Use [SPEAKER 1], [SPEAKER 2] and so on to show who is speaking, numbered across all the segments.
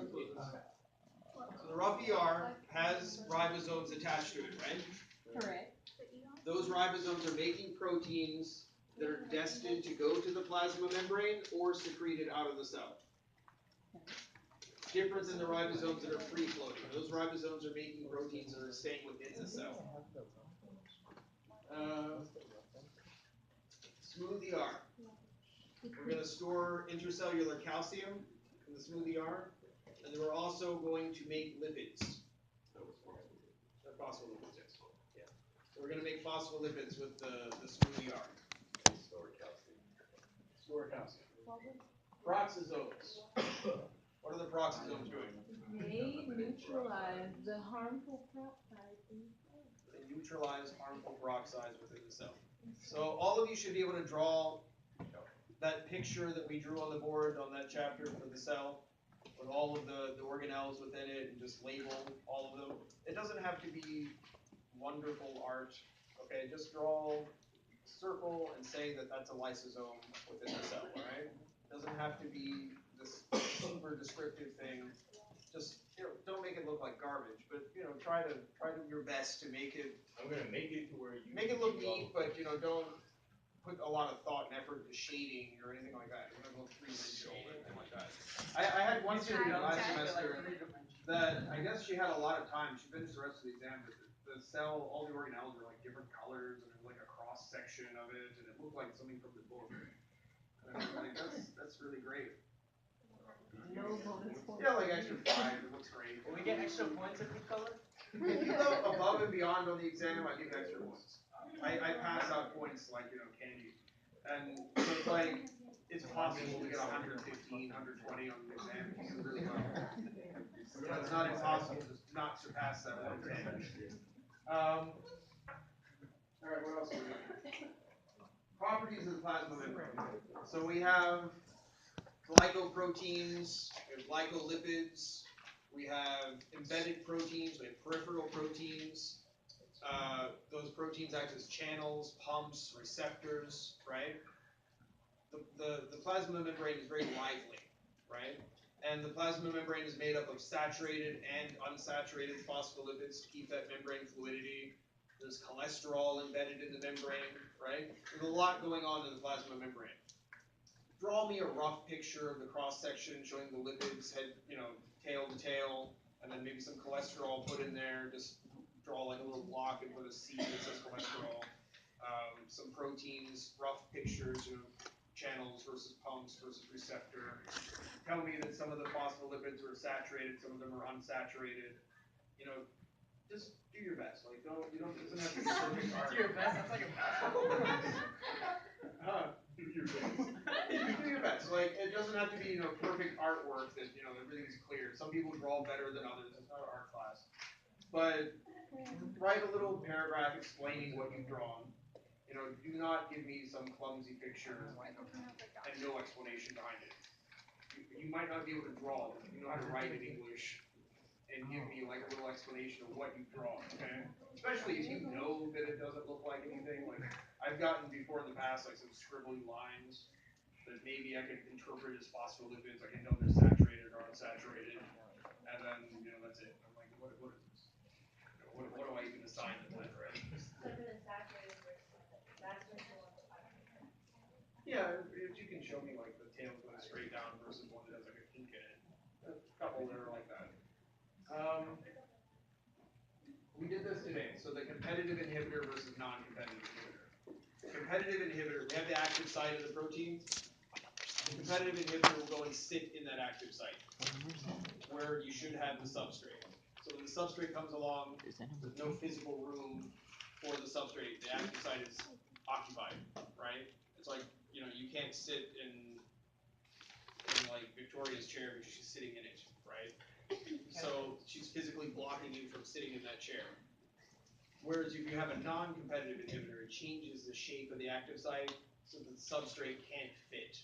[SPEAKER 1] So the rough ER has ribosomes attached to it, right?
[SPEAKER 2] Correct.
[SPEAKER 1] Those ribosomes are making proteins that are destined to go to the plasma membrane or secreted out of the cell. Different than the ribosomes that are free floating. Those ribosomes are making proteins that are staying within the cell. Smooth ER. We're going to store intracellular calcium in the smooth ER, and then we're also going to make lipids. Phospholipids, yes. Yeah. So we're going to make phospholipids with the smooth ER. Store calcium. Peroxisomes. What are the peroxisomes doing?
[SPEAKER 2] They neutralize the harmful peroxides in the cell.
[SPEAKER 1] They neutralize harmful peroxides within the cell. So all of you should be able to draw that picture that we drew on the board on that chapter for the cell with all of the organelles within it and just label all of them. It doesn't have to be wonderful art. Okay, just draw a circle and say that that's a lysosome within the cell, all right? It doesn't have to be this super descriptive thing. Just, don't make it look like garbage, but try to your best to make it.
[SPEAKER 3] I'm gonna make it to where you
[SPEAKER 1] make it look neat, but don't put a lot of thought and effort into shading or anything like that. You're not going to three-dimensional or anything like that. I had one student last semester that I guess she had a lot of time. She finished the rest of the exam, but the cell, all the organelles were like different colors, and there was like a cross section of it, and it looked like something from the book. And I was like, that's really great.
[SPEAKER 2] No bonus points.
[SPEAKER 1] Yeah, like extra 5. It looks great.
[SPEAKER 4] Will we get extra points if we color?
[SPEAKER 1] If you go above and beyond on the exam, I give extra points. I pass out points like, candy. And so it's like, it's possible to get 115, 120 on the exam if you do really well. But it's not impossible to not surpass that 110. Alright, what else do we have? Properties of the plasma membrane. So we have glycoproteins, we have glycolipids, we have embedded proteins, we have peripheral proteins. Those proteins act as channels, pumps, receptors, right? The plasma membrane is very lively, right? And the plasma membrane is made up of saturated and unsaturated phospholipids to keep that membrane fluidity. There's cholesterol embedded in the membrane, right? There's a lot going on in the plasma membrane. Draw me a rough picture of the cross section showing the lipids, head, tail to tail, and then maybe some cholesterol put in there. Just draw like a little block and put a C that says cholesterol. Some proteins, rough pictures, channels versus pumps versus receptor. Tell me that some of the phospholipids are saturated, some of them are unsaturated. Just do your best. Like, it doesn't have to be perfect art.
[SPEAKER 4] Do your best. That's like a basketball.
[SPEAKER 1] Do your best. Do your best. Like, it doesn't have to be, perfect artwork that, everything's clear. Some people draw better than others. It's not an art class. But write a little paragraph explaining what you've drawn. Do not give me some clumsy picture and no explanation behind it. You might not be able to draw, but you know how to write in English and give me like a little explanation of what you've drawn, okay? Especially if you know that it doesn't look like anything. Like, I've gotten before in the past like some scribbly lines that maybe I could interpret as phospholipids. I can know they're saturated or unsaturated, and then that's it. I'm like, what is this? What do I even assign to that, right? Yeah, if you can show me like the tail going straight down versus one that has like a kink in it. A couple that are like that. We did this today. So the competitive inhibitor versus non-competitive inhibitor. The competitive inhibitor, we have the active site of the protein. The competitive inhibitor will go and sit in that active site where you should have the substrate. So when the substrate comes along, there's no physical room for the substrate. The active site is occupied, right? It's like, you can't sit in like Victoria's chair because she's sitting in it, right? So she's physically blocking you from sitting in that chair. Whereas if you have a non-competitive inhibitor, it changes the shape of the active site so that the substrate can't fit.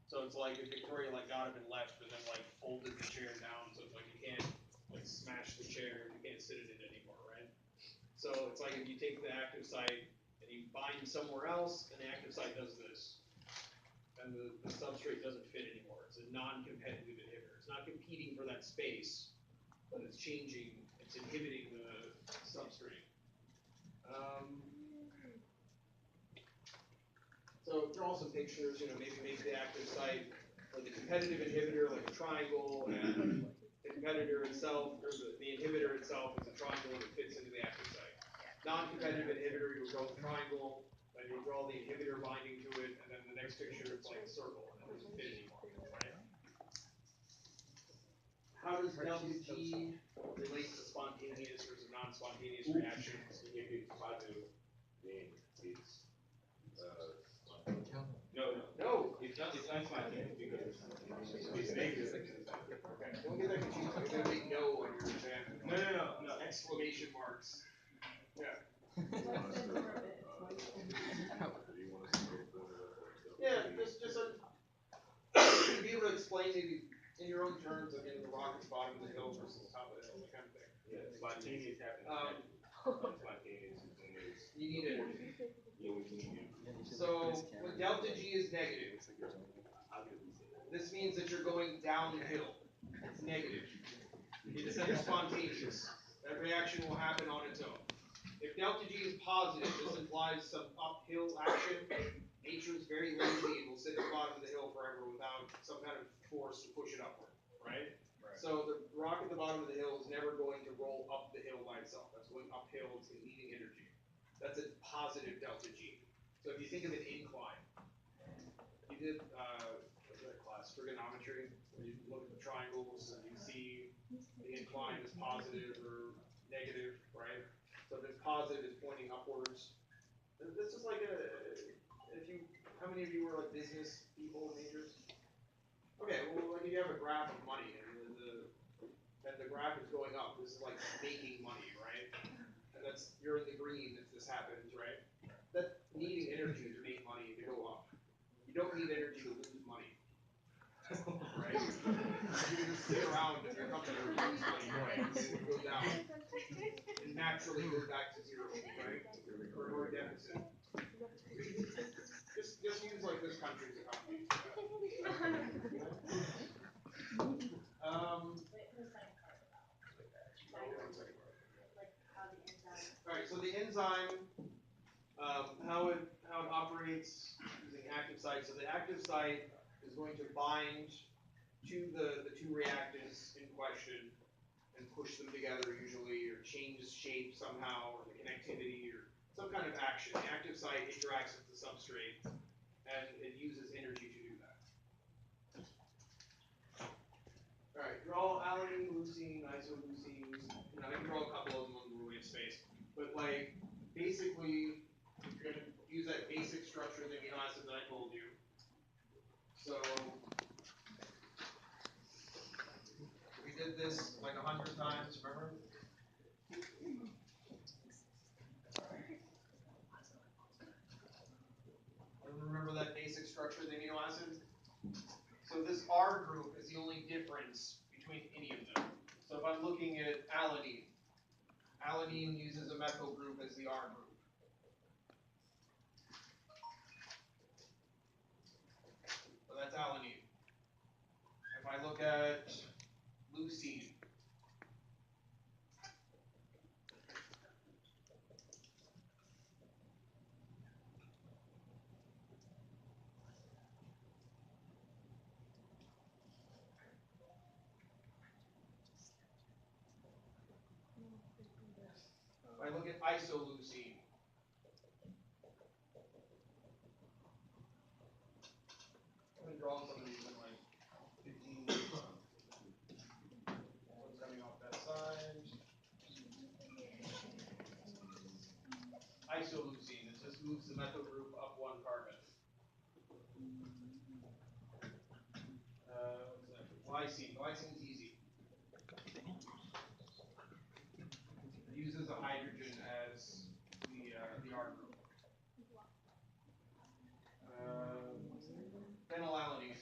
[SPEAKER 1] So it's like if Victoria got up and left, but then folded the chair down, so it's like you can't smash the chair, you can't sit in it anymore, right? So it's like if you take the active site and you bind somewhere else, and the active site does this, and the substrate doesn't fit anymore. It's a non-competitive inhibitor. It's not competing competing for that space, but it's changing, it's inhibiting the substrate. So draw some pictures, maybe make the active site or the competitive inhibitor like a triangle, and the competitor itself, or the inhibitor itself is a triangle that fits into the active site. Non-competitive inhibitor, you'll draw the triangle, then you'll draw the inhibitor binding to it, and then the next picture is like a circle, and there's affinity markers, right? How does delta G relate to spontaneous versus non-spontaneous reactions?
[SPEAKER 3] If it's positive, then it's
[SPEAKER 1] No.
[SPEAKER 3] it's not spontaneous because it's negative.
[SPEAKER 1] Okay, don't get that confused. I'm gonna make no on your exam.
[SPEAKER 3] No.
[SPEAKER 1] Exclamation marks. Yeah. Yeah, just be able to explain maybe in your own terms, like the rock is bottom of the hill versus top of the hill, that kind of thing.
[SPEAKER 3] Yeah, spontaneous happens. Unspontaneous is when there's
[SPEAKER 1] You need energy.
[SPEAKER 3] what you need.
[SPEAKER 1] So when delta G is negative, this means that you're going downhill. It's negative. It's spontaneous. That reaction will happen on its own. If delta G is positive, this implies some uphill action. Nature is very lazy and will sit at the bottom of the hill forever without some kind of force to push it upward, right? So the rock at the bottom of the hill is never going to roll up the hill by itself. That's going uphill. It's needing energy. That's a positive delta G. So if you think of an incline, you did what's that class, trigonometry, where you look at the triangles and you see the incline is positive or negative, right? So if it's positive, it's pointing upwards. This is like how many of you were like business people, majors? Okay, well, like if you have a graph of money and the graph is going up, this is like making money, right? And you're in the green if this happens, right? That's needing energy to make money to go up. You don't need energy to lose money, right? You just sit around and your company loses money, right? And it goes down. It naturally goes back to zero, right? Or a deficit. Just use like this country's economy. Alright, so the enzyme, how it operates using active site. So the active site is going to bind to the two reactants in question and push them together usually, or changes shape somehow, or the connectivity, or some kind of action. The active site interacts with the substrate, and it uses energy to do that. Alright, draw alanine, leucine, isoleucine. I can draw a couple of them on the rule of space. But like, basically, you're going to use that basic structure of the amino acid that I told you. So, we did this like 100 times, remember? Remember that basic structure of the amino acid? So this R group is the only difference between any of them. So if I'm looking at alanine, alanine uses a methyl group as the R group. So that's alanine. If I look at leucine, if I look at isoleucine, I'm going to draw some of these in like 15 minutes. One's coming off that side. Isoleucine, it just moves the methyl group up one carbon. What's that? Glycine. Glycine's easy. It uses a hydrogen as the R group. Phenylalanine.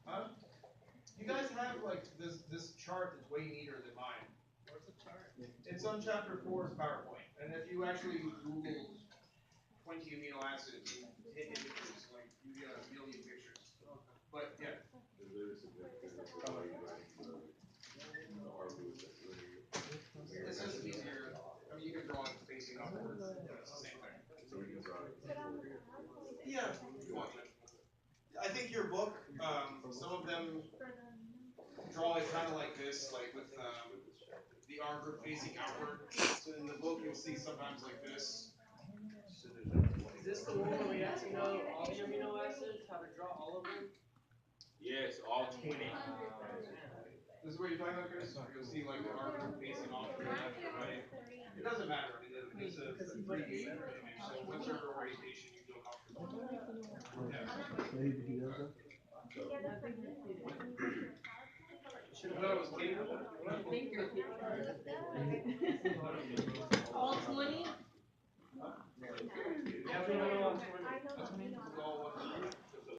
[SPEAKER 1] Huh? You guys have like this chart that's way neater than mine.
[SPEAKER 4] What's the chart?
[SPEAKER 1] It's on chapter 4's PowerPoint. And if you actually Google 20 amino acids and hit images, like you get a million pictures. But yeah. Some of them draw it kind of like this, like with the R group facing outward. So in the book, you'll see sometimes like this.
[SPEAKER 4] Is this the one where we have to know all the amino acids, how to draw all of them?
[SPEAKER 3] Yes, all 20.
[SPEAKER 1] This is what you're talking about, Chris? You'll see like the R group facing off to the left or right. It doesn't matter. I mean, it's a 3D image, so whichever orientation you feel comfortable with. Yeah.
[SPEAKER 4] Should
[SPEAKER 1] I thought it was capable.
[SPEAKER 2] I think you're